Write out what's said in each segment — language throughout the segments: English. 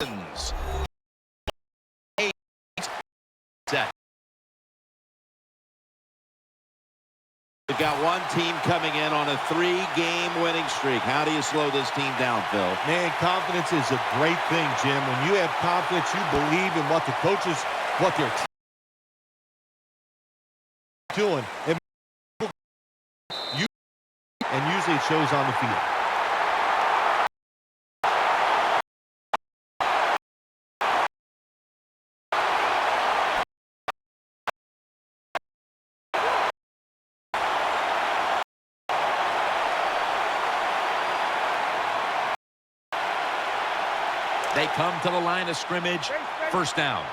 Set. We've got one team coming in on a 3-game winning streak. How do you slow this team down, Phil? Man, confidence is a great thing, Jim. When you have confidence, you believe in what the coaches, what they're doing. And usually it shows on the field. They come to the line of scrimmage. First down.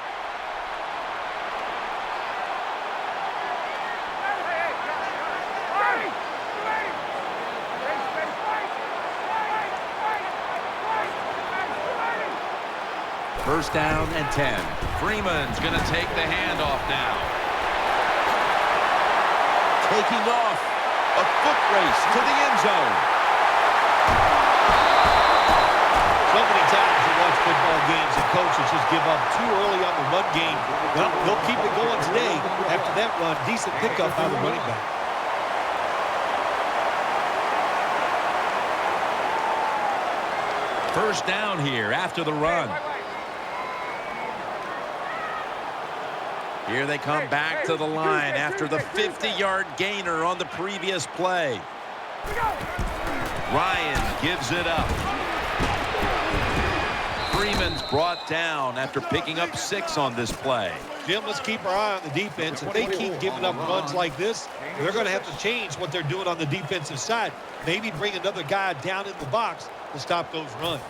First down and 10. Freeman's going to take the handoff now. Taking off. A foot race to the end zone. So many times you watch football games and coaches just give up too early on the run game. Well, they'll keep it going today. After that run, decent pickup by the running back. First down here after the run. Here they come back to the line after the 50-yard gainer on the previous play. Ryan gives it up. Freeman's brought down after picking up 6 on this play. Jim, let's keep our eye on the defense. If they keep giving up runs like this, they're going to have to change what they're doing on the defensive side. Maybe bring another guy down in the box to stop those runs.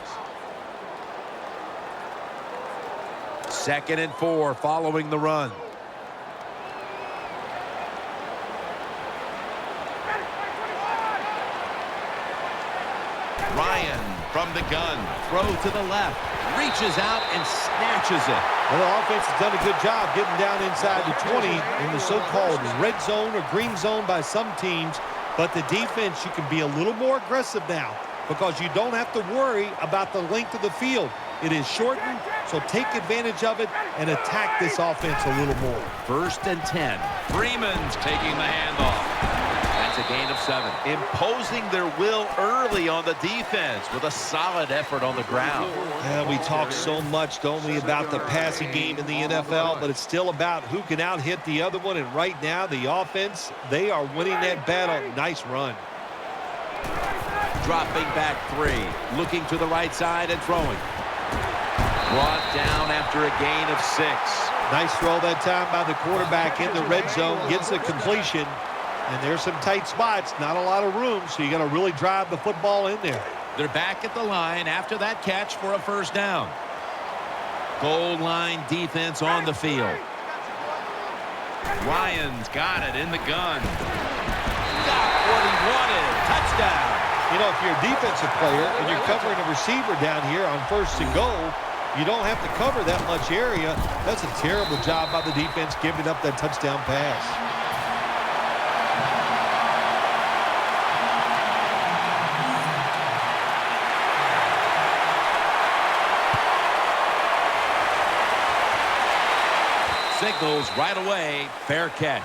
2nd and 4 following the run. Ryan from the gun. Throw to the left. Reaches out and snatches it. Well, the offense has done a good job getting down inside the 20 in the so-called red zone or green zone by some teams. But the defense, you can be a little more aggressive now because you don't have to worry about the length of the field. It is shortened, so take advantage of it and attack this offense a little more. 1st and 10. Freeman's taking the handoff. That's a gain of 7. Imposing their will early on the defense with a solid effort on the ground. Yeah, we talk so much, don't we, about the passing game in the NFL, but it's still about who can out-hit the other one. And right now, the offense, they are winning that battle. Nice run. Dropping back 3. Looking to the right side and throwing. Brought down after a gain of 6. Nice throw that time by the quarterback in the red zone. Gets a completion. And there's some tight spots. Not a lot of room, so you got to really drive the football in there. They're back at the line after that catch for a first down. Goal line defense on the field. Ryan's got it in the gun. Got what he wanted. Touchdown. You know, if you're a defensive player and you're covering a receiver down here on 1st and goal, you don't have to cover that much area. That's a terrible job by the defense giving up that touchdown pass. Signals right away. Fair catch.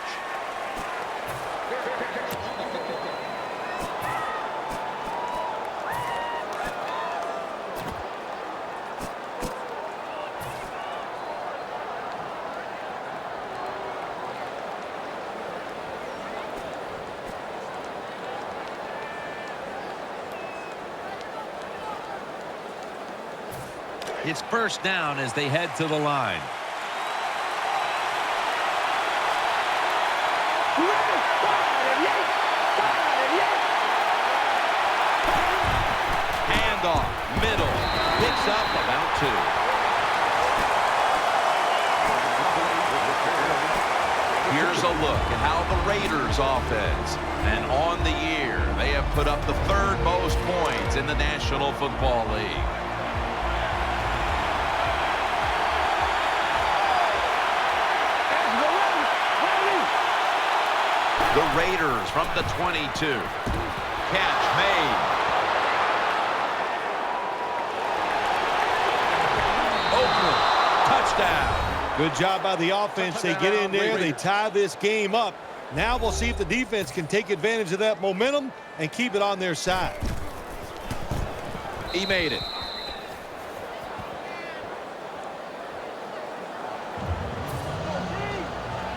It's first down as they head to the line. Handoff, middle, picks up about 2. Here's a look at how the Raiders offense, and on the year, they have put up the 3rd most points in the National Football League. The Raiders from the 22. Catch made. down. Good job by the offense. They get in there. They tie this game up. Now we'll see if the defense can take advantage of that momentum and keep it on their side. He made it.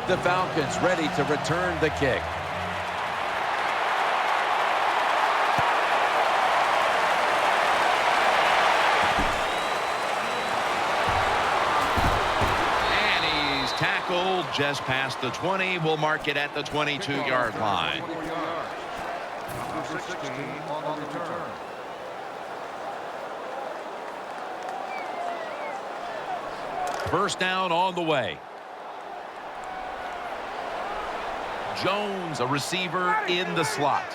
The Falcons ready to return the kick. And he's tackled just past the 20. We'll mark it at the 22-yard line. Number 16 on the return. First down on the way. Jones, a receiver in the slot.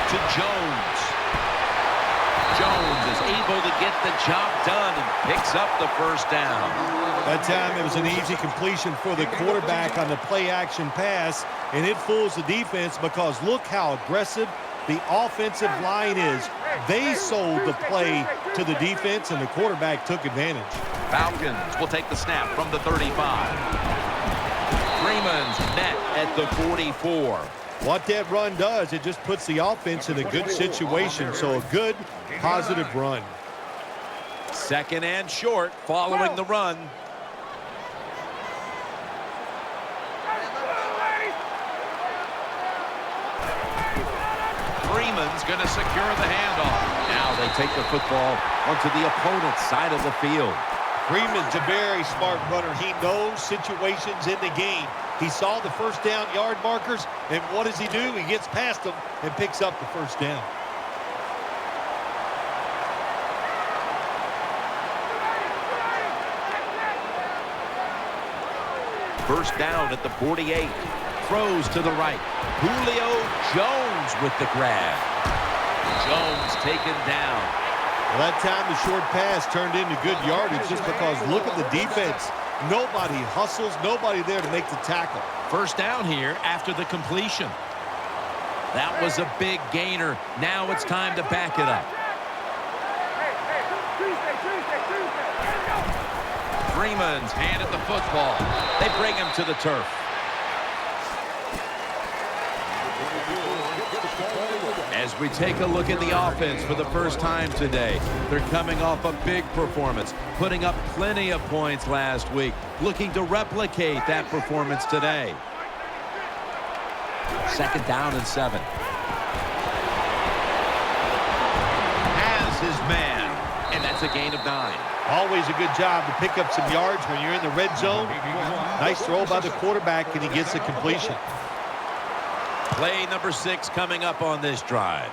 To Jones. Jones is able to get the job done and picks up the first down. That time it was an easy completion for the quarterback on the play-action pass, and it fools the defense because look how aggressive the offensive line is. They sold the play to the defense, and the quarterback took advantage. Falcons will take the snap from the 35. Freeman's net at the 44. What that run does, it just puts the offense in a good situation. So a good, positive run. Second and short following the run. Freeman's going to secure the handoff. Now they take the football onto the opponent's side of the field. Freeman's a very smart runner. He knows situations in the game. He saw the first down yard markers, and what does he do? He gets past them and picks up the first down. First down at the 48. Throws to the right. Julio Jones with the grab. Jones taken down. Well, that time the short pass turned into good yardage just because look at the defense. Nobody hustles, nobody there to make the tackle. First down here after the completion. That was a big gainer. Now it's time to back it up. Freeman's handed the football. They bring him to the turf. As we take a look at the offense for the first time today, they're coming off a big performance, putting up plenty of points last week, looking to replicate that performance today. Second down and 7. Has his man, and that's a gain of 9. Always a good job to pick up some yards when you're in the red zone. Nice throw by the quarterback, and he gets the completion. Play number 6 coming up on this drive.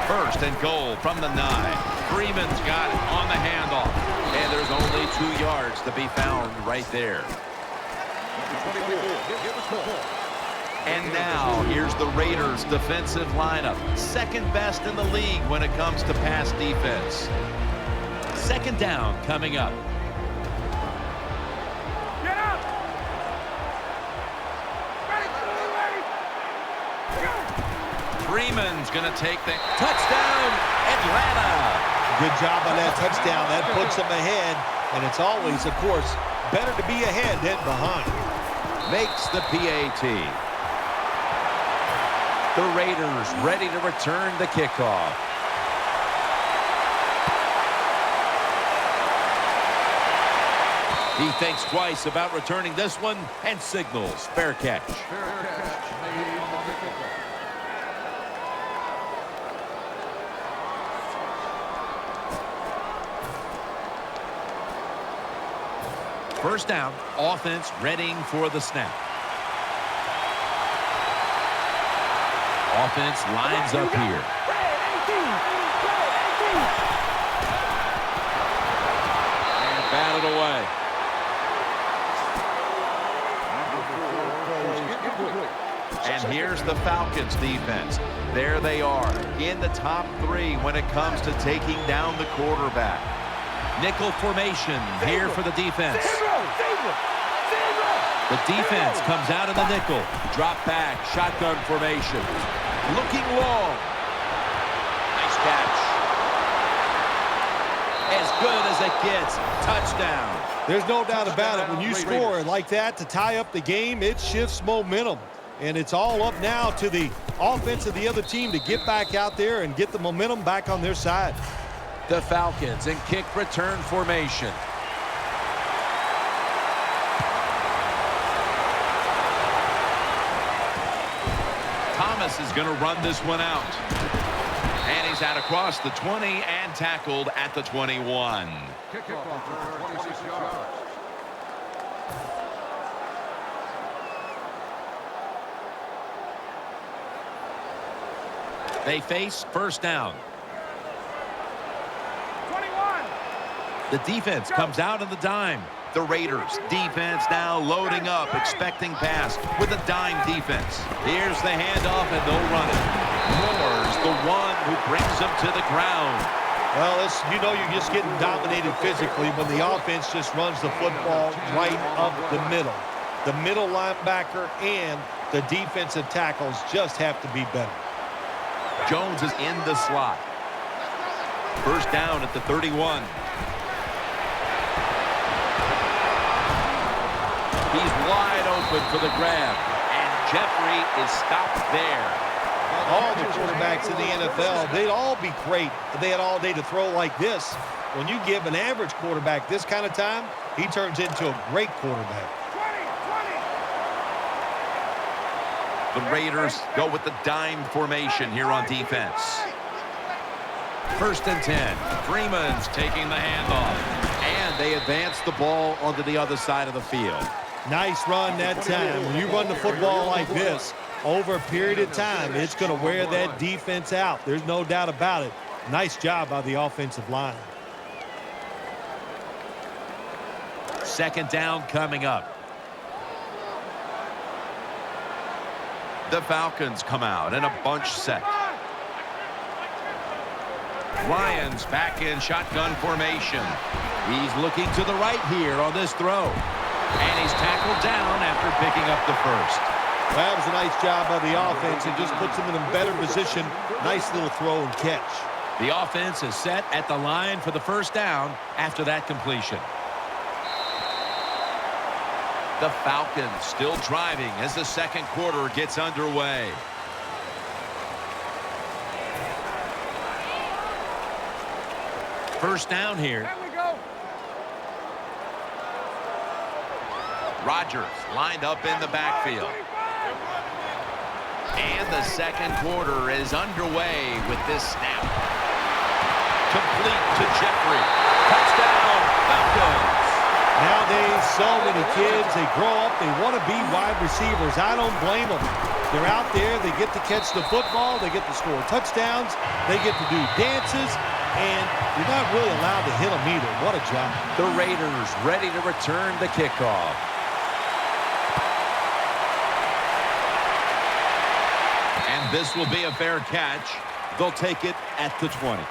First and goal from the 9. Freeman's got it on the handoff. And there's only 2 yards to be found right there. And now here's the Raiders' defensive lineup. Second best in the league when it comes to pass defense. Second down coming up. Freeman's going to take the touchdown, Atlanta. Good job on that touchdown. That puts them ahead, and it's always, of course, better to be ahead than behind. Makes the PAT. The Raiders ready to return the kickoff. He thinks twice about returning this one and signals fair catch. First down, offense readying for the snap. Offense lines up here. And batted away. And here's the Falcons defense. There they are in the top 3 when it comes to taking down the quarterback. Nickel formation here for the defense. The defense comes out in the nickel. Drop back, shotgun formation. Looking long. Nice catch. As good as it gets. Touchdown. There's no doubt about it. When you score like that to tie up the game, it shifts momentum. And it's all up now to the offense of the other team to get back out there and get the momentum back on their side. The Falcons in kick return formation. Thomas is going to run this one out. And he's out across the 20 and tackled at the 21. Kickoff, 26 yards. They face first down. 21. The defense comes out on the dime. The Raiders defense now loading up, expecting pass with a dime defense. Here's the handoff, and they'll run it. Moore's the one who brings them to the ground. Well, you know you're just getting dominated physically when the offense just runs the football right up the middle. The middle linebacker and the defensive tackles just have to be better. Jones is in the slot. First down at the 31. He's wide open for the grab. And Jeffrey is stopped there. All the quarterbacks in the NFL, they'd all be great if they had all day to throw like this. When you give an average quarterback this kind of time, he turns into a great quarterback. 20. The Raiders go with the dime formation here on defense. First and 10. Freeman's taking the handoff. And they advance the ball onto the other side of the field. Nice run that time. When you run the football like this, over a period of time, it's going to wear that defense out. There's no doubt about it. Nice job by the offensive line. Second down coming up. The Falcons come out in a bunch set. Ryans back in shotgun formation. He's looking to the right here on this throw. And he's tackled down after picking up the first. That was a nice job by the offense. It just puts them in a better position. Nice little throw and catch. The offense is set at the line for the first down after that completion. The Falcons still driving as the second quarter gets underway. First down here. There we go. Rodgers lined up in the backfield. And the second quarter is underway with this snap. Complete to Jeffrey. Touchdown, Falcons. Nowadays, so many kids, they grow up, they want to be wide receivers. I don't blame them. They're out there, they get to catch the football, they get to score touchdowns, they get to do dances, and you're not really allowed to hit them either. What a job. The Raiders ready to return the kickoff. And this will be a fair catch. They'll take it at the 20.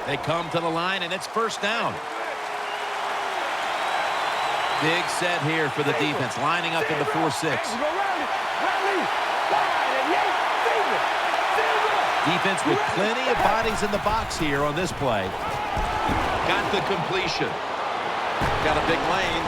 They come to the line, and it's first down. Big set here for the defense, lining up in the 4-6. Defense with plenty of bodies in the box here on this play. Got the completion. Got a big lane.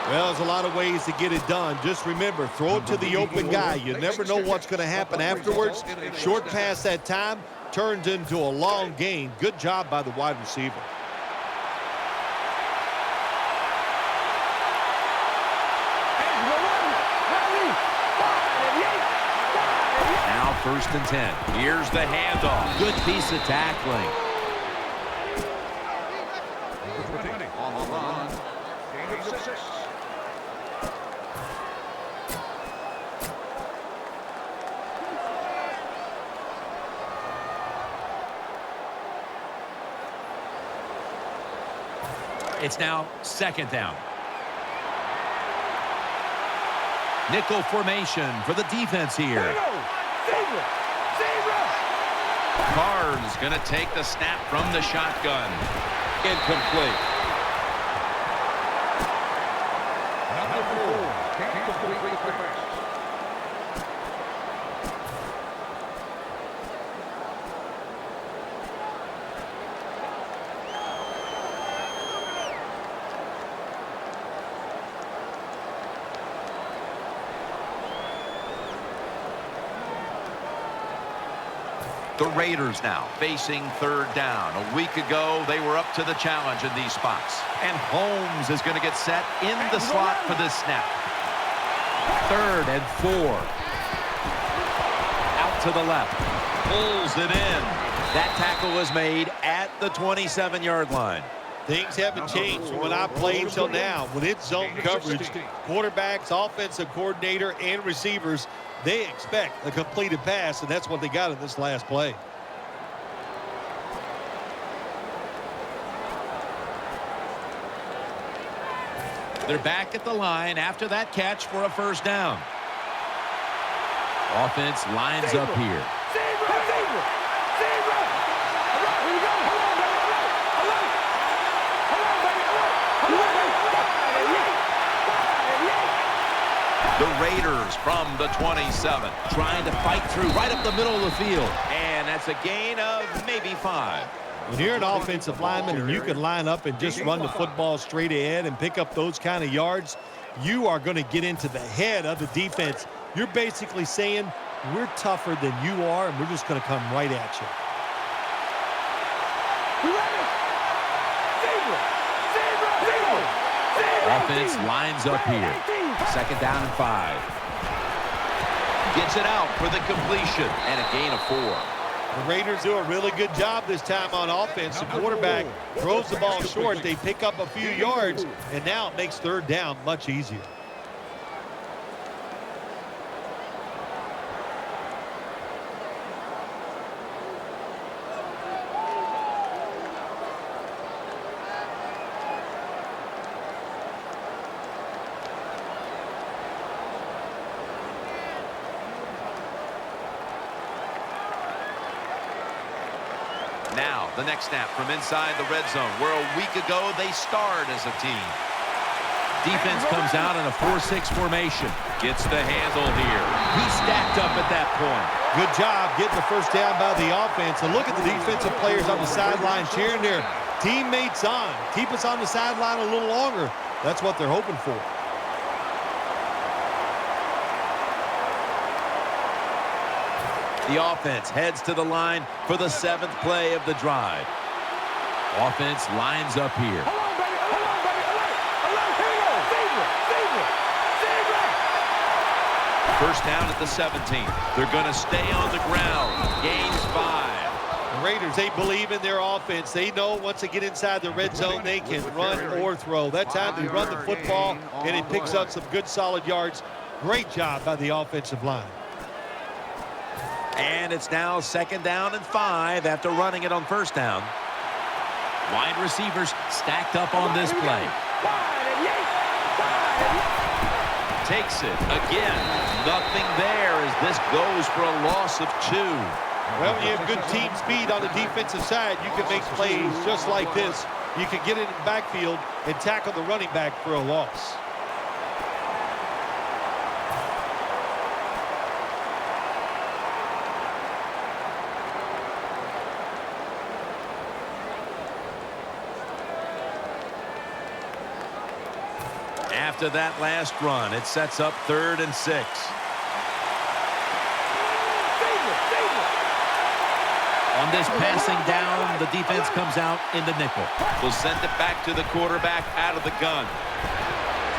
Well, there's a lot of ways to get it done. Just remember, throw it to the open guy. You never know what's going to happen afterwards. Short pass that time turns into a long gain. Good job by the wide receiver. Now first and 10. Here's the handoff. Good piece of tackling. On the run. Gain of 6. It's now second down. Nickel formation for the defense here. Carr's going to take the snap from the shotgun. Incomplete. Number 4. Can't complete the pass. The Raiders now facing third down. A week ago, they were up to the challenge in these spots. And Holmes is going to get set in the slot for this snap. 3rd and 4. Out to the left. Pulls it in. That tackle was made at the 27-yard line. Things haven't changed from when I played till now. When it's zone coverage, quarterbacks, offensive coordinator, and receivers, they expect a completed pass, and that's what they got in this last play. They're back at the line after that catch for a first down. Offense lines up here. The Raiders from the 27, trying to fight through right up the middle of the field. And that's a gain of maybe 5. When you're an offensive lineman and you can line up and just run the football straight ahead and pick up those kind of yards, you are going to get into the head of the defense. You're basically saying, we're tougher than you are, and we're just going to come right at you. Offense lines up here. 2nd down and 5. Gets it out for the completion and a gain of 4. The Raiders do a really good job this time on offense. The quarterback throws the ball short. They pick up a few yards, and now it makes 3rd down much easier. Now, the next snap from inside the red zone, where a week ago they starred as a team. Defense comes out in a 4-6 formation. Gets the handle here. He's stacked up at that point. Good job getting the first down by the offense. And look at the defensive players on the sideline cheering their teammates on. Keep us on the sideline a little longer. That's what they're hoping for. The offense heads to the line for the 7th play of the drive. Offense lines up here. First down at the 17. They're going to stay on the ground. Gains 5. The Raiders, they believe in their offense. They know once they get inside the red zone, they can run or throw. That time they run the football, and it picks up some good solid yards. Great job by the offensive line. And it's now 2nd down and 5 after running it on 1st down. Wide receivers stacked up on this play. Takes it again. Nothing there as this goes for a loss of 2. Well, when you have good team speed on the defensive side, you can make plays just like this. You can get in the backfield and tackle the running back for a loss. After that last run, it sets up 3rd and 6. On this passing down, the defense comes out in the nickel. Will send it back to the quarterback out of the gun.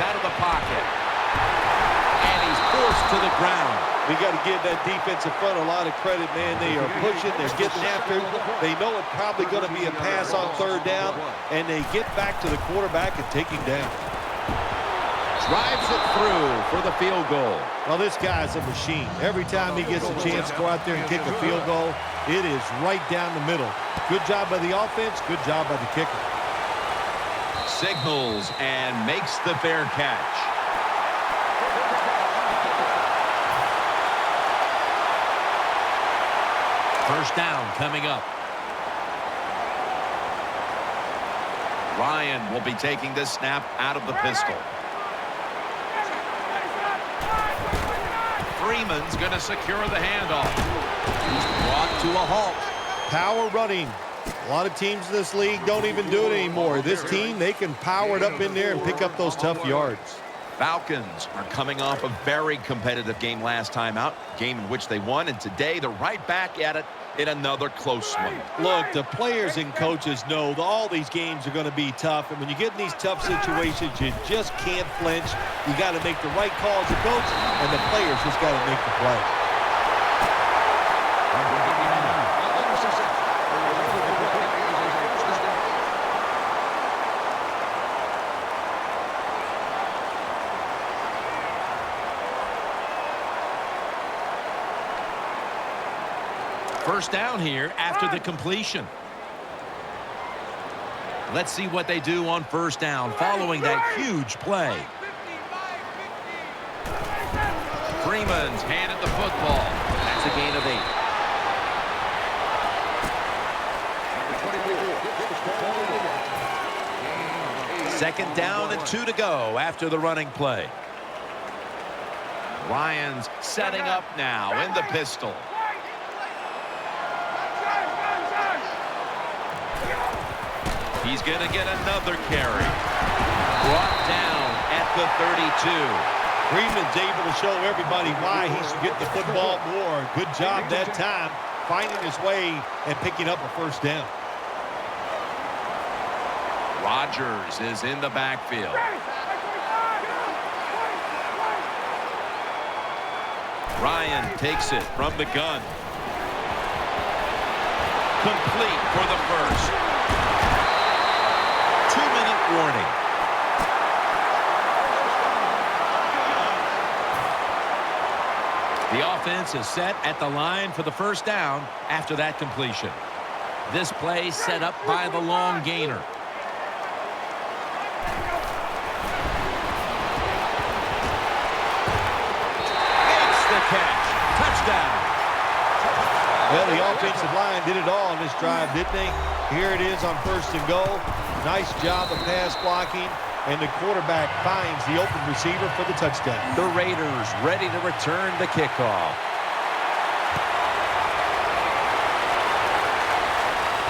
Out of the pocket. And he's forced to the ground. We got to give that defensive front a lot of credit, man. They are pushing, they're getting after it. They know it's probably going to be a pass on 3rd down, and they get back to the quarterback and take him down. Drives it through for the field goal. Well, this guy's a machine. Every time he gets a chance to go out there and kick a field goal, it is right down the middle. Good job by the offense, good job by the kicker. Signals and makes the fair catch. First down coming up. Ryan will be taking this snap out of the pistol. Freeman's going to secure the handoff. He's brought to a halt. Power running. A lot of teams in this league don't even do it anymore. This team, they can power it up in there and pick up those tough yards. Falcons are coming off a very competitive game last time out, game in which they won, and today they're right back at it in another close one. Look, the players and coaches know that all these games are going to be tough, and when you get in these tough situations, you just can't flinch. You got to make the right call as a coach, and the players just got to make the play. First down here after the completion. Let's see what they do on first down following that huge play. Freeman's handed the football. That's a gain of 8. Second down and 2 to go after the running play. Ryan's setting up now in the pistol. He's going to get another carry. Brought down at the 32. Freeman's able to show everybody why he should get the football more. Good job that time, finding his way and picking up a first down. Rodgers is in the backfield. Ryan takes it from the gun. Complete for the first. 2-minute warning. The offense is set at the line for the first down after that completion. This play set up by the long gainer. Makes the catch. Touchdown. Well, the offensive line did it all on this drive, didn't they? Here it is on first and goal. Nice job of pass blocking, and the quarterback finds the open receiver for the touchdown. The Raiders ready to return the kickoff.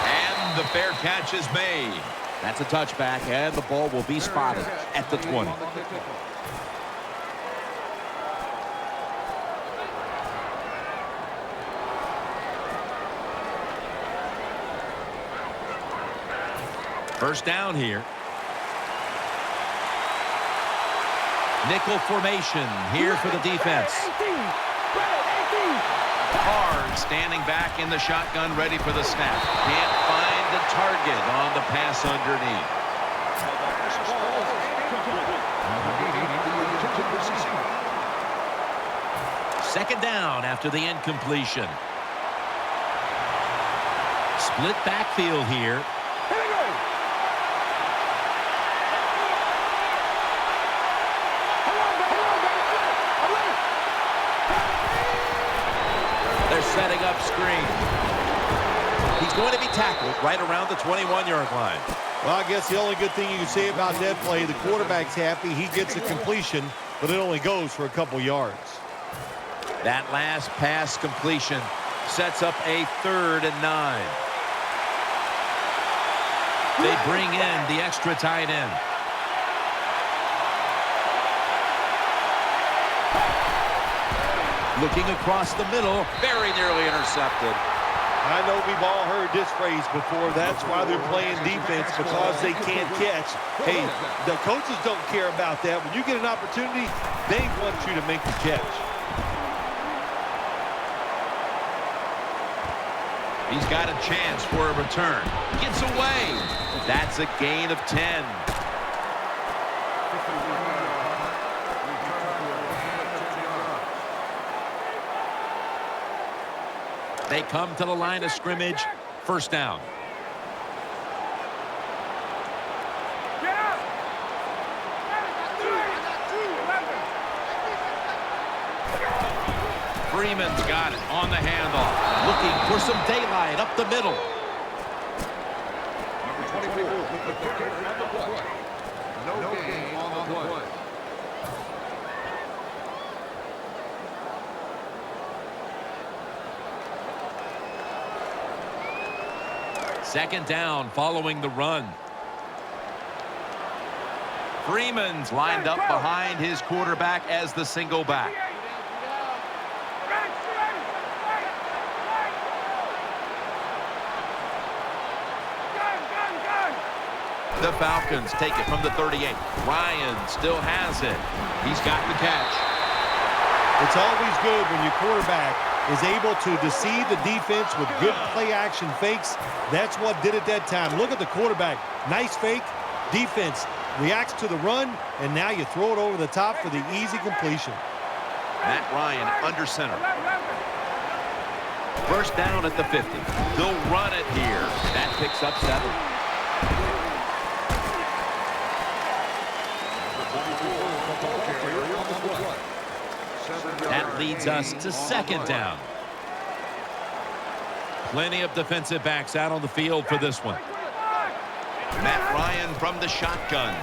And the fair catch is made. That's a touchback, and the ball will be spotted at the 20. First down here. Nickel formation here for the defense. Hard standing back in the shotgun, ready for the snap. Can't find the target on the pass underneath. Second down after the incompletion. Split backfield here. Setting up screen. He's going to be tackled right around the 21-yard line. Well, I guess the only good thing you can say about that play, the quarterback's happy. He gets a completion, but it only goes for a couple yards. That last pass completion sets up a 3rd and 9. They bring in the extra tight end. Looking across the middle, very nearly intercepted. I know we've all heard this phrase before. That's why they're playing defense, because they can't catch. Hey, the coaches don't care about that. When you get an opportunity, they want you to make the catch. He's got a chance for a return. Gets away. That's a gain of 10. They come to the line of scrimmage. First down. Freeman's got it on the handoff. Looking for some daylight up the middle. Number 24 with the kicker at the play. No gain on the play. Second down following the run. Freeman's lined up behind his quarterback as the single back. The Falcons take it from the 38. Ryan still has it. He's got the catch. It's always good when your quarterback is able to deceive the defense with good play-action fakes. That's what did it that time. Look at the quarterback. Nice fake. Defense reacts to the run, and now you throw it over the top for the easy completion. Matt Ryan under center. First down at the 50. They'll run it here. That picks up 7. That leads us to second down. Plenty of defensive backs out on the field for this one. Matt Ryan from the shotgun.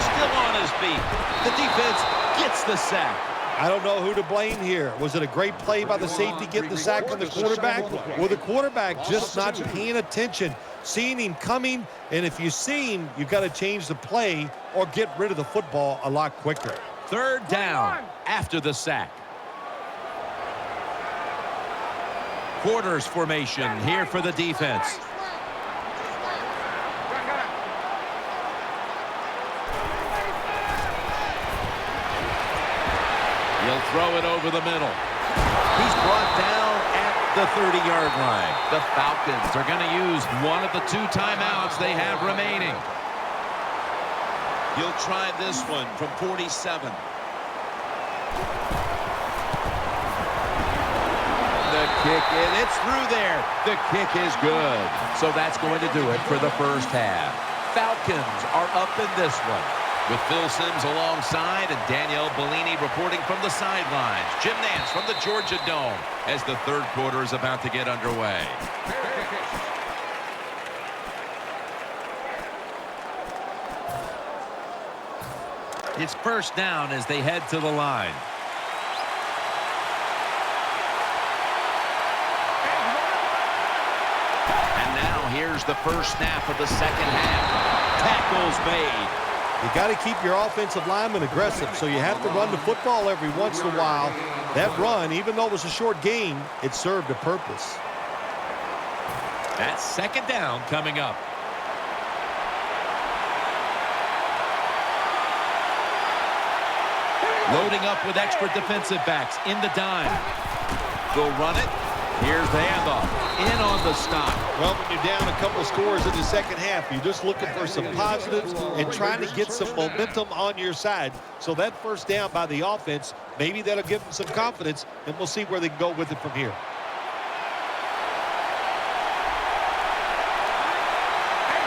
Still on his feet. The defense gets the sack. I don't know who to blame here. Was it a great play by the safety getting the sack on the quarterback, or the quarterback just not paying attention, seeing him coming? And if you see him, you've got to change the play or get rid of the football a lot quicker. Third down after the sack. Quarters formation here for the defense. He'll throw it over the middle. He's brought down at the 30-yard line. The Falcons are going to use one of the 2 timeouts they have remaining. He'll try this one from 47. The kick, and it's through there. The kick is good. So that's going to do it for the first half. Falcons are up in this one. With Phil Simms alongside and Danielle Bellini reporting from the sidelines. Jim Nance from the Georgia Dome as the third quarter is about to get underway. It's first down as they head to the line. And now here's the first snap of the second half. Tackles made. You got to keep your offensive lineman aggressive, so you have to run the football every once in a while. That run, even though it was a short game, it served a purpose. That's second down coming up. Loading up with extra defensive backs in the dime. They'll run it. Here's the handoff. In on the stop. Well, when you're down a couple scores in the second half, you're just looking for some positives and trying to get some momentum on your side. So that first down by the offense, maybe that'll give them some confidence, and we'll see where they can go with it from here.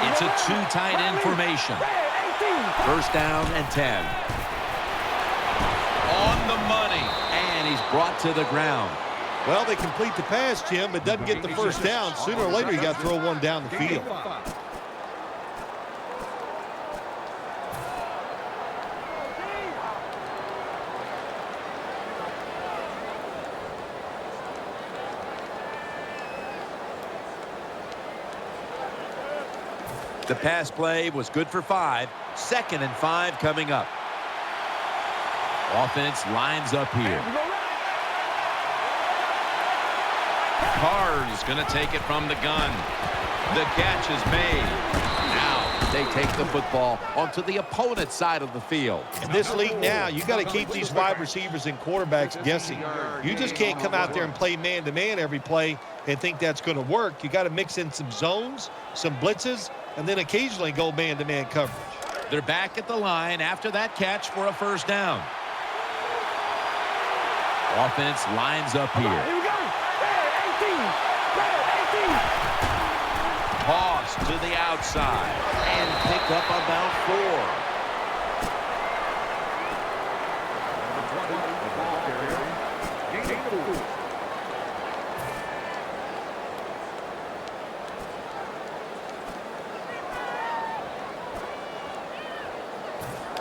It's a 2 tight end formation. First down and 10. On the money, and he's brought to the ground. Well, they complete the pass, Jim, but doesn't get the first down. Sooner or later, you got to throw one down the field. The pass play was good for 5. 2nd and 5 coming up. Offense lines up here. Carr's going to take it from the gun. The catch is made. Now they take the football onto the opponent's side of the field. In this league now, you got to keep these wide receivers and quarterbacks guessing. You just can't come out there and play man-to-man every play and think that's going to work. You got to mix in some zones, some blitzes, and then occasionally go man-to-man coverage. They're back at the line after that catch for a first down. Offense lines up here. Toss to the outside and pick up about 4.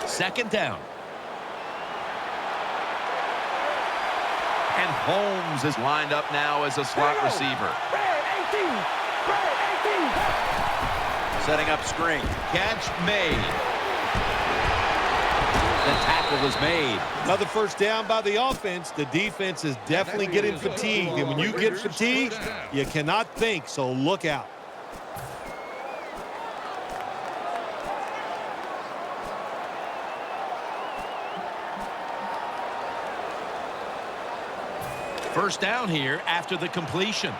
Second down. And Holmes is lined up now as a slot receiver. Setting up screen. Catch made. The tackle is made. Another first down by the offense. The defense is definitely getting fatigued. And when you get fatigued, you cannot think, so look out. First down here after the completion.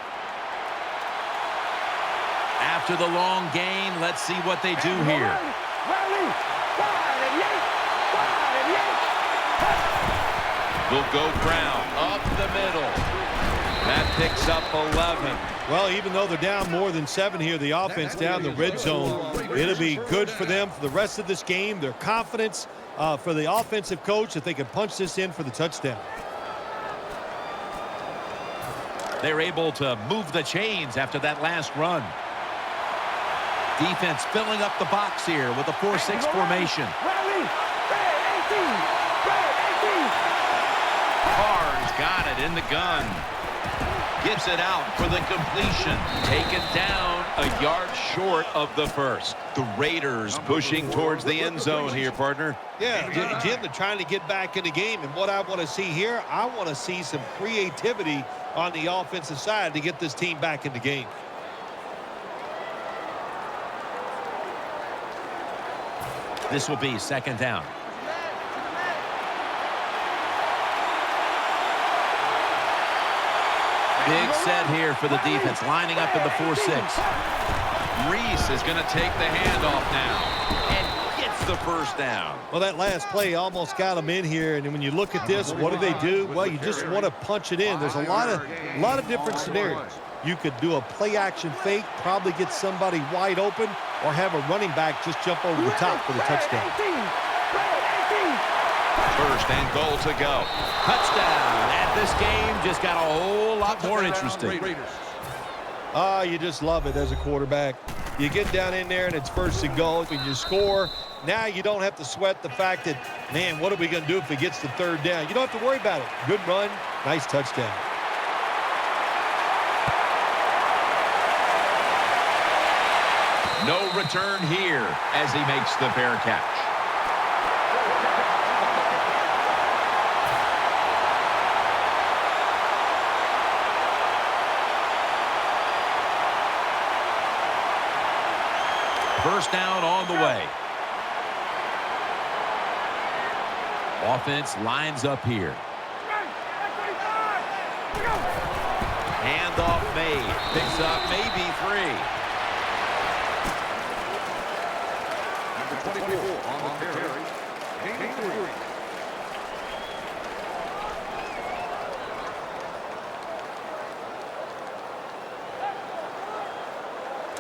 After the long gain, let's see what they do here. Will go Brown up the middle. That picks up 11. Well, even though they're down more than 7 here, the offense down the red zone, it'll be good for them for the rest of this game. Their confidence for the offensive coach that they can punch this in for the touchdown. They're able to move the chains after that last run. Defense filling up the box here with a 4-6 formation. Carr's got it in the gun. Gives it out for the completion. Taken down a yard short of the first. The Raiders pushing towards the end zone here, partner. Yeah, Jim, they're trying to get back in the game. And what I want to see here, I want to see some creativity on the offensive side to get this team back in the game. This will be second down. Big set here for the defense, lining up in the 4-6. Reese is going to take the handoff now and gets the first down. Well, that last play almost got them in here. And when you look at this, what do? Well, you just want to punch it in. There's a lot of different scenarios. You could do a play-action fake, probably get somebody wide open, or have a running back just jump over the top for the touchdown. First and goal to go. Touchdown. And this game just got a whole lot more interesting. You just love it as a quarterback. You get down in there and it's first and goal and you score. Now you don't have to sweat the fact that, man, what are we going to do if it gets to third down? You don't have to worry about it. Good run, nice touchdown. No return here as he makes the fair catch. First down on the way. Offense lines up here. Handoff made. Picks up maybe 3. Number 24 on the carry. Gain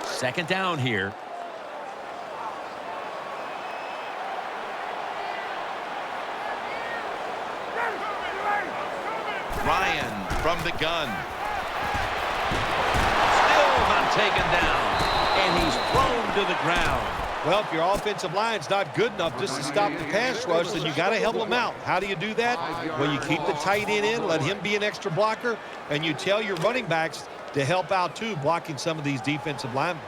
3. Second down here. Ryan from the gun. Still not taken down. And he's thrown to the ground. Well, if your offensive line's not good enough just to stop the pass rush, then you got to help them out. How do you do that? Well, you keep the tight end in, let him be an extra blocker, and you tell your running backs to help out too, blocking some of these defensive linemen.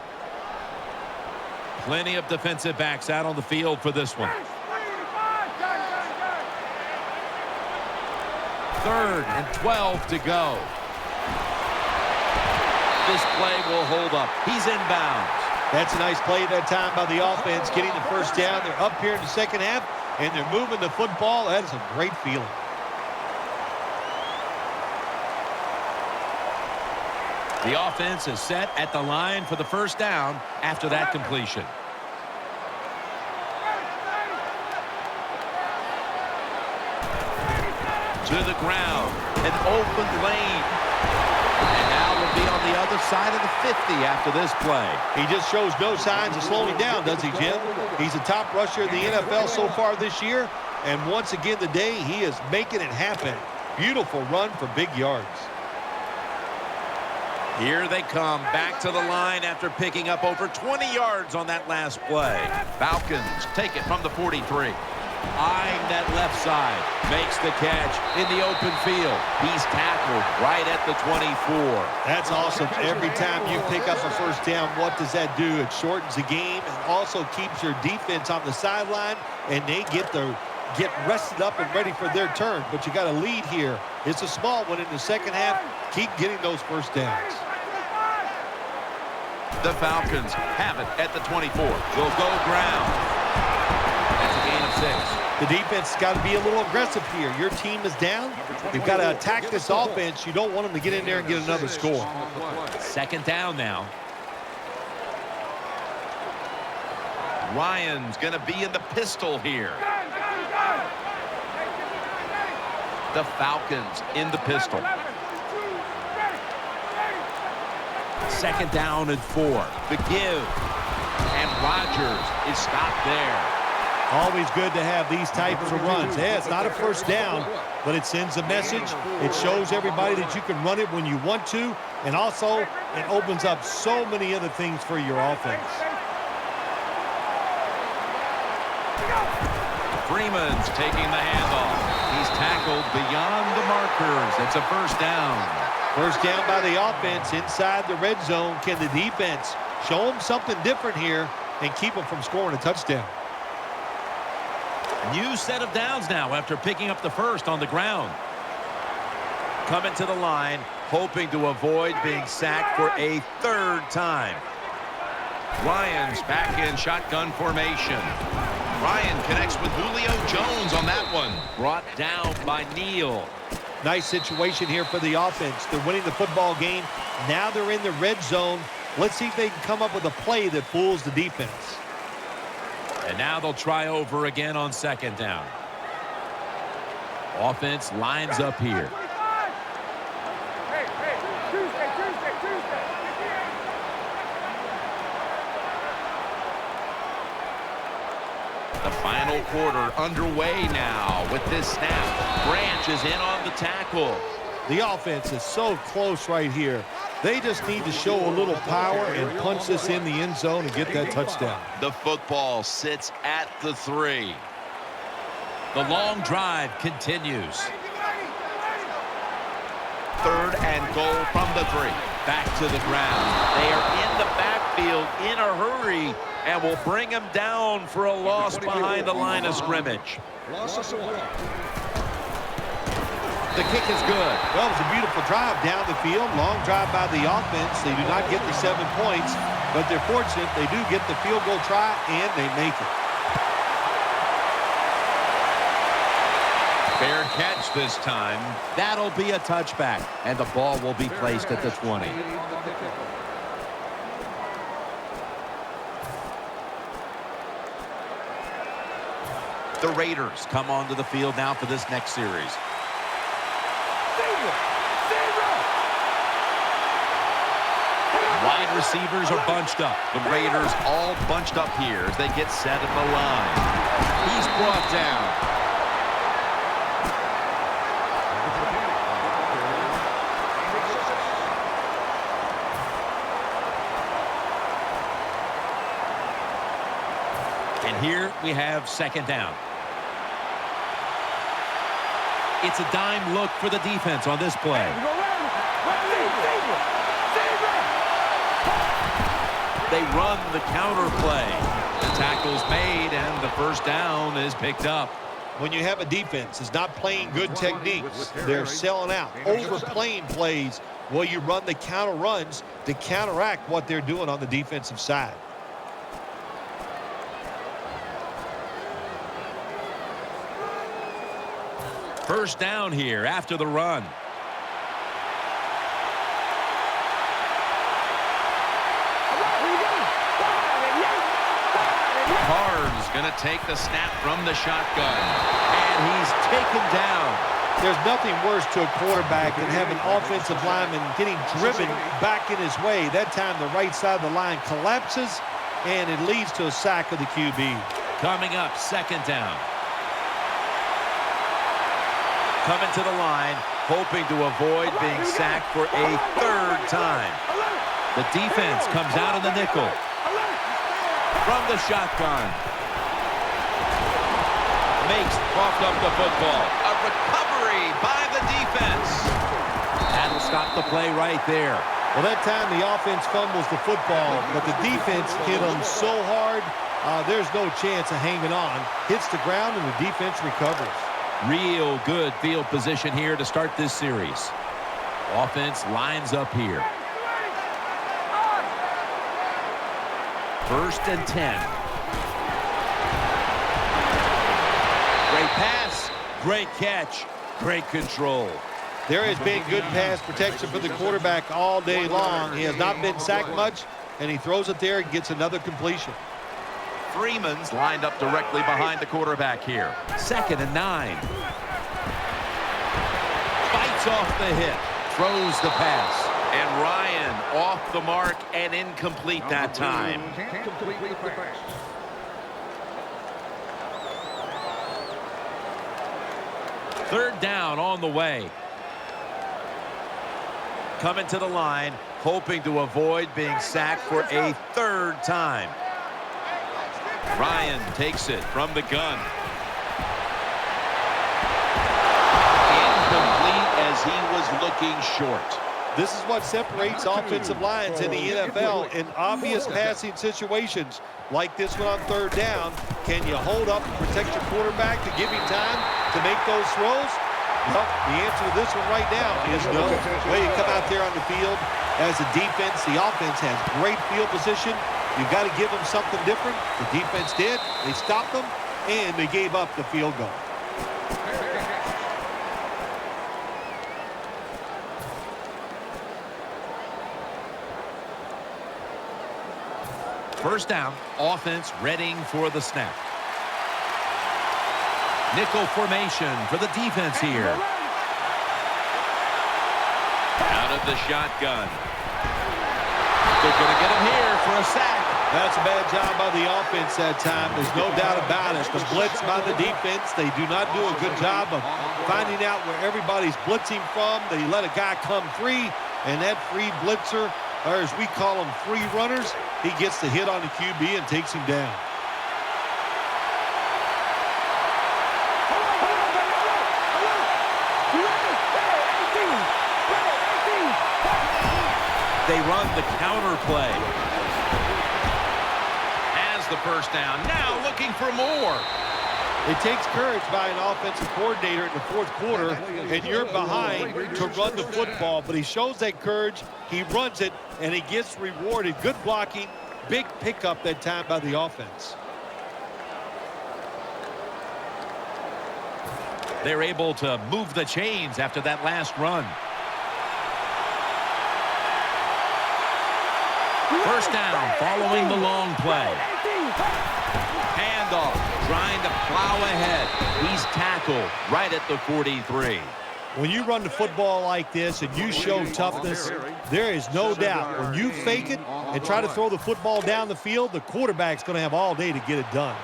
Plenty of defensive backs out on the field for this one. 3rd and 12 to go. This play will hold up. He's inbounds. That's a nice play that time by the offense, getting the first down. They're up here in the second half, and they're moving the football. That is a great feeling. The offense is set at the line for the first down after that completion. To the ground, an open lane. And now we'll be on the other side of the 50 after this play. He just shows no signs of slowing down, does he, Jim? He's a top rusher in the NFL so far this year, and once again today, he is making it happen. Beautiful run for big yards. Here they come back to the line after picking up over 20 yards on that last play. Falcons take it from the 43. Eyeing that left side. Makes the catch in the open field. He's tackled right at the 24. That's awesome. Every time you pick up a first down, what does that do? It shortens the game and also keeps your defense on the sideline, and they get rested up and ready for their turn. But you got a lead here. It's a small one in the second half. Keep getting those first downs. The Falcons have it at the 24. Will go ground. That's a gain of 6. The defense has got to be a little aggressive here. Your team is down. You've got to attack this offense. You don't want them to get in there and get another score. Second down now. Ryan's going to be in the pistol here. The Falcons in the pistol. Second down and 4. The give. And Rodgers is stopped there. Always good to have these types of runs. Yeah, it's not a first down, but it sends a message. It shows everybody that you can run it when you want to, and also it opens up so many other things for your offense. Freeman's taking the handoff. He's tackled beyond the markers. It's a first down. First down by the offense inside the red zone. Can the defense show them something different here and keep them from scoring a touchdown? New set of downs now after picking up the first on the ground. Coming to the line, hoping to avoid being sacked for a third time. Ryan's back in shotgun formation. Ryan connects with Julio Jones on that one. Brought down by Neal. Nice situation here for the offense. They're winning the football game. Now they're in the red zone. Let's see if they can come up with a play that fools the defense. And now they'll try over again on second down. Offense lines up here. The final quarter underway now with this snap. Branch is in on the tackle. The offense is so close right here. They just need to show a little power and punch this in the end zone and get that touchdown. The football sits at the 3. The long drive continues. Third and goal from the 3. Back to the ground. They are in the backfield in a hurry and will bring him down for a loss behind the line of scrimmage. The kick is good. Well, it was a beautiful drive down the field. Long drive by the offense. They do not get the 7 points, but they're fortunate. They do get the field goal try, and they make it. Fair catch this time. That'll be a touchback, and the ball will be placed at the 20. The Raiders come onto the field now for this next series. Wide receivers are bunched up. The Raiders all bunched up here as they get set at the line. He's brought down. And here we have second down. It's a dime look for the defense on this play. They run the counter play. The tackle's made, and the first down is picked up. When you have a defense that's not playing good techniques, they're selling out, overplaying plays. Well, you run the counter runs to counteract what they're doing on the defensive side. First down here after the run. Carr's going to take the snap from the shotgun. And he's taken down. There's nothing worse to a quarterback than having offensive linemen getting driven back in his way. That time the right side of the line collapses, and it leads to a sack of the QB. Coming up, second down. Coming to the line, hoping to avoid being sacked for a third time. The defense comes out in the nickel. From the shotgun. Makes coughed up the football. A recovery by the defense. That'll stop the play right there. Well, that time the offense fumbles the football, but the defense hit them so hard, there's no chance of hanging on. Hits the ground, and the defense recovers. Real good field position here to start this series. Offense lines up here. 1st and 10. Great pass, great catch, great control. There has been good pass protection for the quarterback all day long. He has not been sacked much, and he throws it there and gets another completion. Freeman's lined up directly behind the quarterback here. 2nd and 9. Fights off the hit. Throws the pass. And Ryan off the mark and incomplete that time. Third down on the way. Coming to the line, hoping to avoid being sacked for a third time. Ryan takes it from the gun. Incomplete as he was looking short. This is what separates offensive lines in the NFL in obvious passing situations like this one on third down. Can you hold up and protect your quarterback to give him time to make those throws? Well, the answer to this one right now is no. Way you come out there on the field as a defense, the offense has great field position. You've got to give them something different. The defense did. They stopped them, and they gave up the field goal. First down, offense readying for the snap. Nickel formation for the defense here. Out of the shotgun. They're going to get him here for a sack. That's a bad job by the offense that time. There's no doubt about it. The blitz by the defense, they do not do a good job of finding out where everybody's blitzing from. They let a guy come free, and that free blitzer, or as we call them, free runners, he gets the hit on the QB and takes him down. They run the counter play. Has the first down. Now looking for more. It takes courage by an offensive coordinator in the fourth quarter, and you're behind to run the football. But he shows that courage. He runs it, and he gets rewarded. Good blocking. Big pickup that time by the offense. They're able to move the chains after that last run. First down following the long play. Handoff, trying to plow ahead. He's tackled right at the 43. When you run the football like this and you show toughness, there is no doubt when you fake it and try to throw the football down the field, the quarterback's going to have all day to get it done.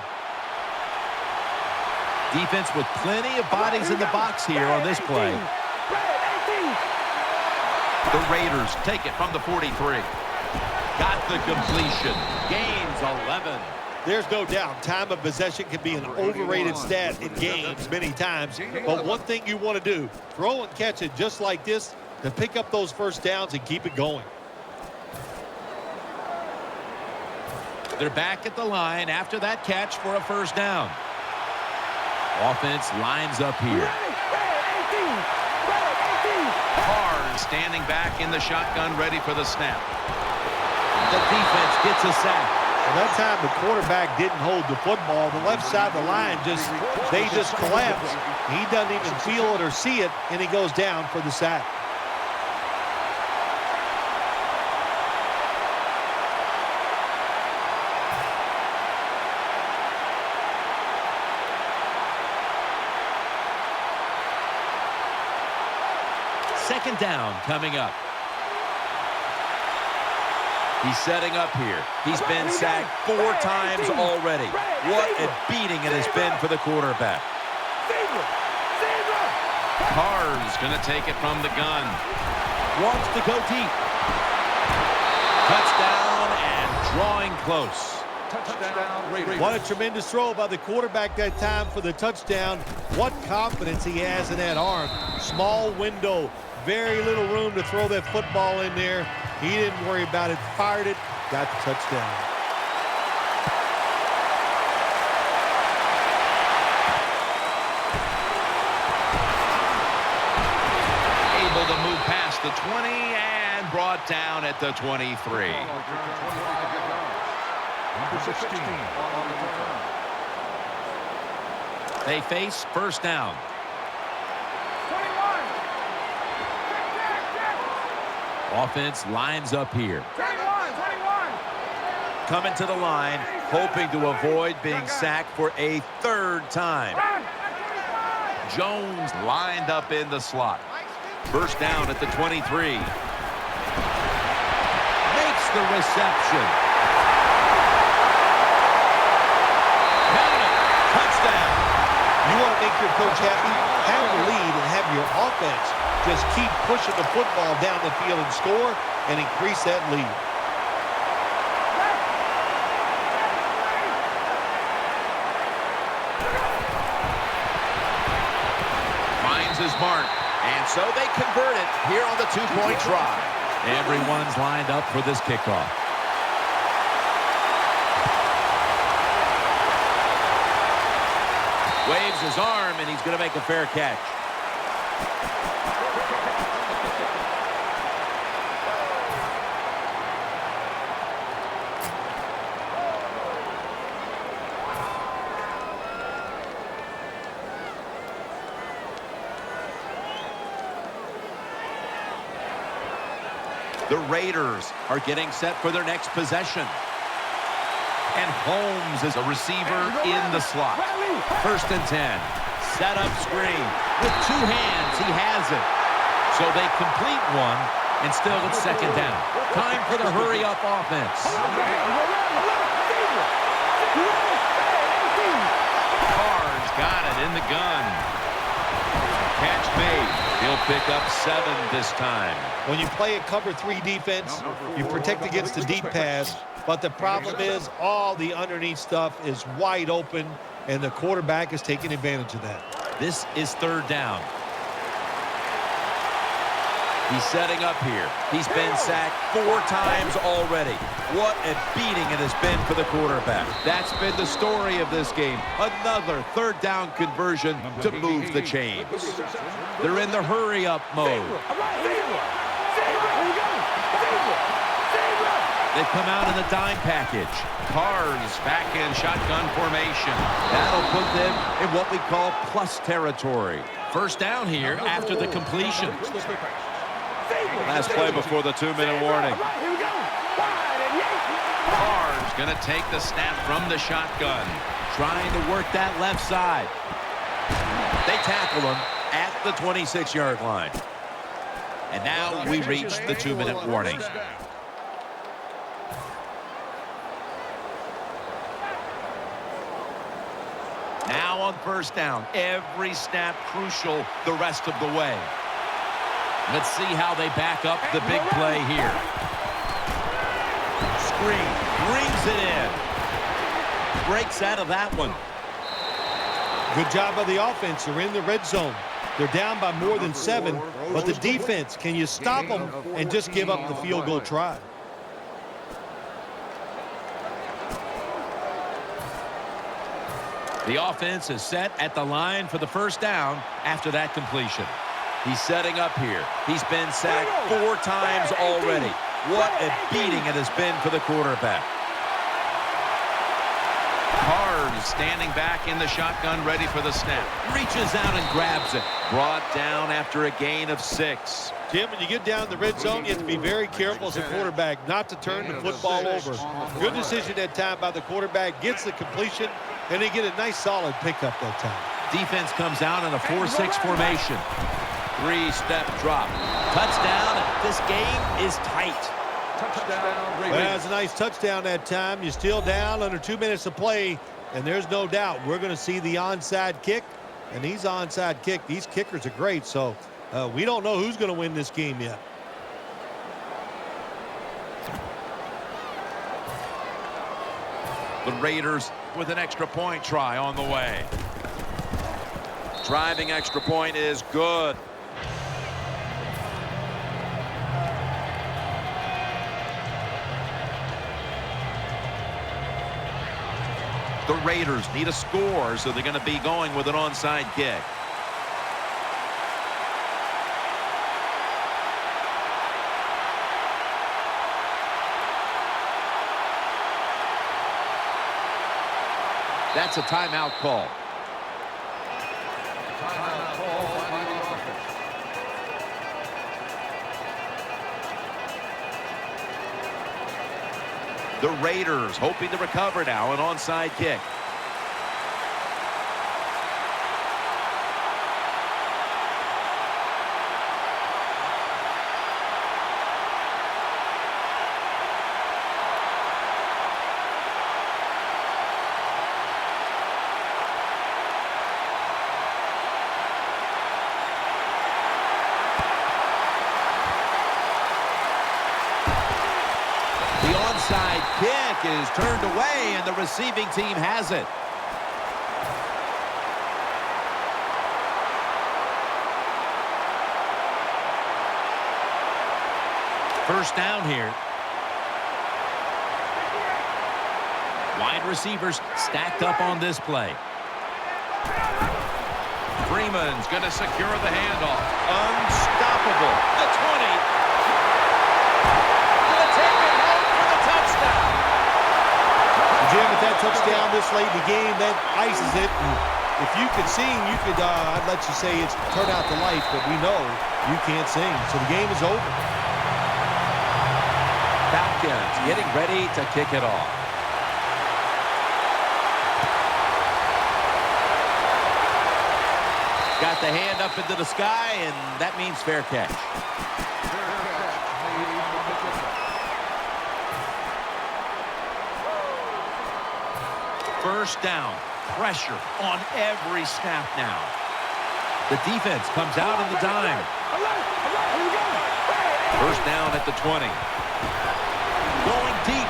Defense with plenty of bodies in the box here on this play. The Raiders take it from the 43. Got the completion. Gains 11. There's no doubt time of possession can be an overrated stat in games many times. But one thing you want to do, throw and catch it just like this to pick up those first downs and keep it going. They're back at the line after that catch for a first down. Offense lines up here. Carr standing back in the shotgun ready for the snap. The defense gets a sack. Well, that time the quarterback didn't hold the football. The left side of the line they just collapse. He doesn't even feel it or see it, and he goes down for the sack. Second down coming up. He's setting up here. He's been sacked 4 times already. What a beating it has been for the quarterback. Carr's going to take it from the gun. Wants to go deep. Touchdown and drawing close. Touchdown Raiders. What a tremendous throw by the quarterback that time for the touchdown. What confidence he has in that arm. Small window, very little room to throw that football in there. He didn't worry about it, fired it, got the touchdown. Able to move past the 20 and brought down at the 23. Number 16 on the return. They face first down. 21. Offense lines up here. 21. Coming to the line, hoping to avoid being sacked for a third time. Jones lined up in the slot. First down at the 23. Makes the reception. Touchdown. You want to make your coach happy? Have the lead and have your offense just keep pushing the football down the field and score and increase that lead. Finds his mark. And so they convert it here on the two-point try. Everyone's lined up for this kickoff. Waves his arm, and he's going to make a fair catch. The Raiders are getting set for their next possession. And Holmes is a receiver in the slot. First and 10. Set up screen. With two hands, he has it. So they complete one, and still it's second down. Time for the hurry-up offense. Carr's got it in the gun. Catch made. He'll pick up 7 this time. When you play a cover 3 defense, you protect against the deep pass, but the problem is all the underneath stuff is wide open, and the quarterback is taking advantage of that. This is third down. He's setting up here. He's been sacked 4 times already. What a beating it has been for the quarterback. That's been the story of this game. Another third down conversion to move the chains. They're in the hurry-up mode. They've come out in the dime package. Carr's back in shotgun formation. That'll put them in what we call plus territory. First down here after the completion. Last play before the 2-minute warning. Carr's going to take the snap from the shotgun. Trying to work that left side. They tackle him at the 26-yard line. And now we reach the 2-minute warning. Now on first down, every snap crucial the rest of the way. Let's see how they back up the big play here. Screen, brings it in. Breaks out of that one. Good job by the offense. They're in the red zone. They're down by more than 7, but the defense, can you stop them and just give up the field goal try? The offense is set at the line for the first down after that completion. He's setting up here. He's been sacked 4 times already. What a beating it has been for the quarterback. Carr's standing back in the shotgun, ready for the snap. Reaches out and grabs it. Brought down after a gain of 6. Jim, when you get down in the red zone, you have to be very careful as a quarterback not to turn the football over. Good decision that time by the quarterback. Gets the completion, and they get a nice solid pickup that time. Defense comes out in a 4-6 formation. 3-step drop. Touchdown. This game is tight. Touchdown Raiders. Well, that's a nice touchdown that time. You're still down under 2 minutes to play, and there's no doubt we're going to see the onside kick And these onside kick, these kickers are great, so we don't know who's going to win this game yet. The Raiders with an extra point try on the way. Driving extra point is good. The Raiders need a score, so they're going to be going with an onside kick. That's a timeout call. Timeout call by the offense. The Raiders hoping to recover now, an onside kick. The onside kick is turned away, and the receiving team has it. First down here. Wide receivers stacked up on this play. Freeman's going to secure the handoff. Unstoppable. The 20. Jim, with that touchdown this late in the game, that ices it. And if you could sing, you could, I'd let you say it's turn out the light, but we know you can't sing. So the game is over. Falcons getting ready to kick it off. Got the hand up into the sky, and that means fair catch. First down, pressure on every snap now. The defense comes out in the dime. First down at the 20. Going deep,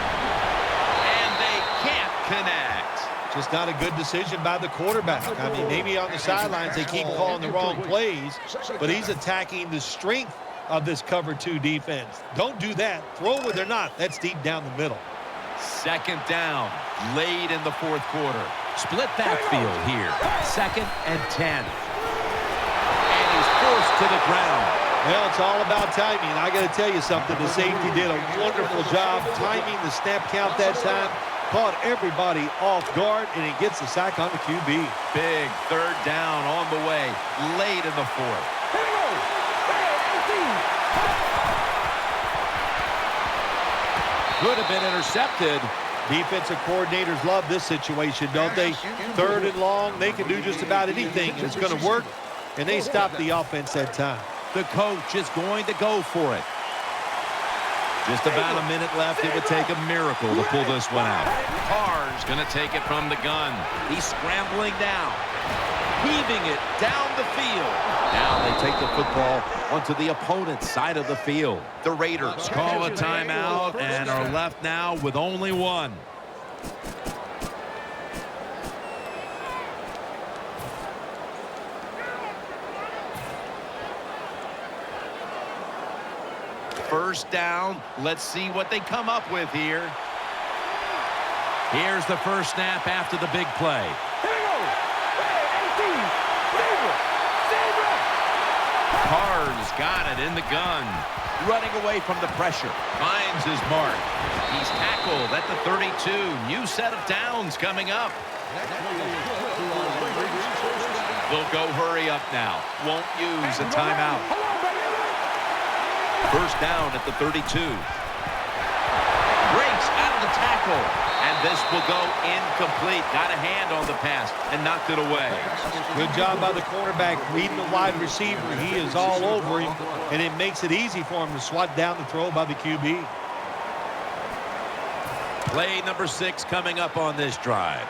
and they can't connect. Just not a good decision by the quarterback. I mean, maybe on the sidelines they keep calling the wrong plays, but he's attacking the strength of this cover 2 defense. Don't do that. Throw where they're not. That's deep down the middle. Second down, late in the fourth quarter. Split backfield here. 2nd and 10. And he's forced to the ground. Well, it's all about timing. I got to tell you something. The safety did a wonderful job timing the snap count that time. Caught everybody off guard, and he gets the sack on the QB. Big third down on the way, late in the fourth. Could have been intercepted. Defensive coordinators love this situation, don't they? 3rd and long, they can do just about anything, and it's going to work, and they stop the offense that time. The coach is going to go for it. Just about a minute left. It would take a miracle to pull this one out. Carr's going to take it from the gun. He's scrambling down, heaving it down the field. Now they take the football onto the opponent's side of the field. The Raiders call a timeout and are left now with only one. First down. Let's see what they come up with here. Here's the first snap after the big play. Carr's got it in the gun. Running away from the pressure. Finds his mark. He's tackled at the 32. New set of downs coming up. They'll go hurry up now. Won't use a timeout. First down at the 32. Breaks out of the tackle. And this will go incomplete. Got a hand on the pass and knocked it away. Good job by the cornerback reading the wide receiver. He is all over him, and it makes it easy for him to swat down the throw by the QB. Play number 6 coming up on this drive.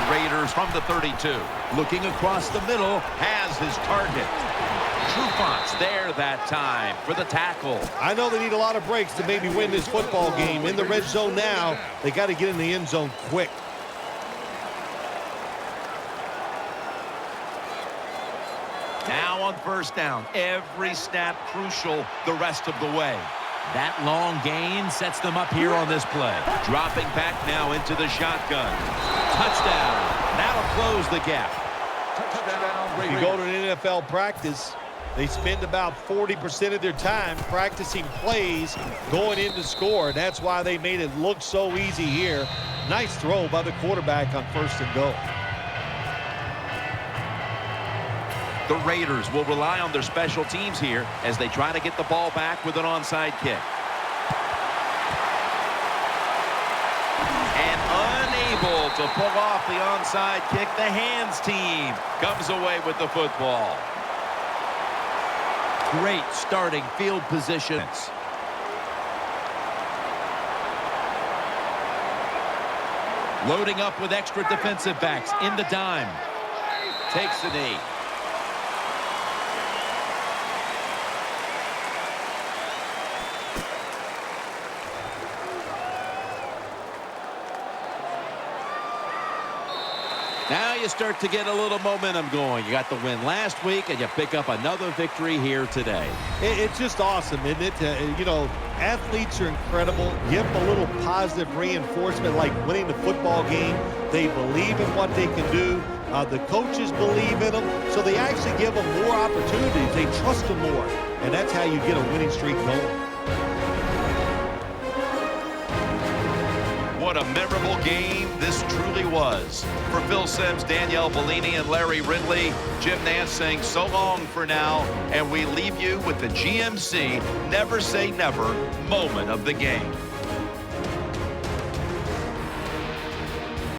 Raiders from the 32. Looking across the middle, has his target. Trufont's there that time for the tackle. I know they need a lot of breaks to maybe win this football game. In the red zone now, they got to get in the end zone quick. Now on first down, every snap crucial the rest of the way. That long gain sets them up here on this play. Dropping back now into the shotgun. Touchdown. That'll close the gap. If you go to an NFL practice, they spend about 40% of their time practicing plays going in to score. That's why they made it look so easy here. Nice throw by the quarterback on first and goal. The Raiders will rely on their special teams here as they try to get the ball back with an onside kick. And unable to pull off the onside kick, the hands team comes away with the football. Great starting field positions. Loading up with extra defensive backs in the dime. Takes the knee. Now you start to get a little momentum going. You got the win last week, and you pick up another victory here today. It's just awesome, isn't it? You know, athletes are incredible. Give them a little positive reinforcement like winning the football game. They believe in what they can do. The coaches believe in them, so they actually give them more opportunities. They trust them more, and that's how you get a winning streak going. What a memorable game this truly was. For Phil Simms, Danielle Bellini, and Larry Ridley, Jim Nance saying so long for now, and we leave you with the GMC Never Say Never moment of the game.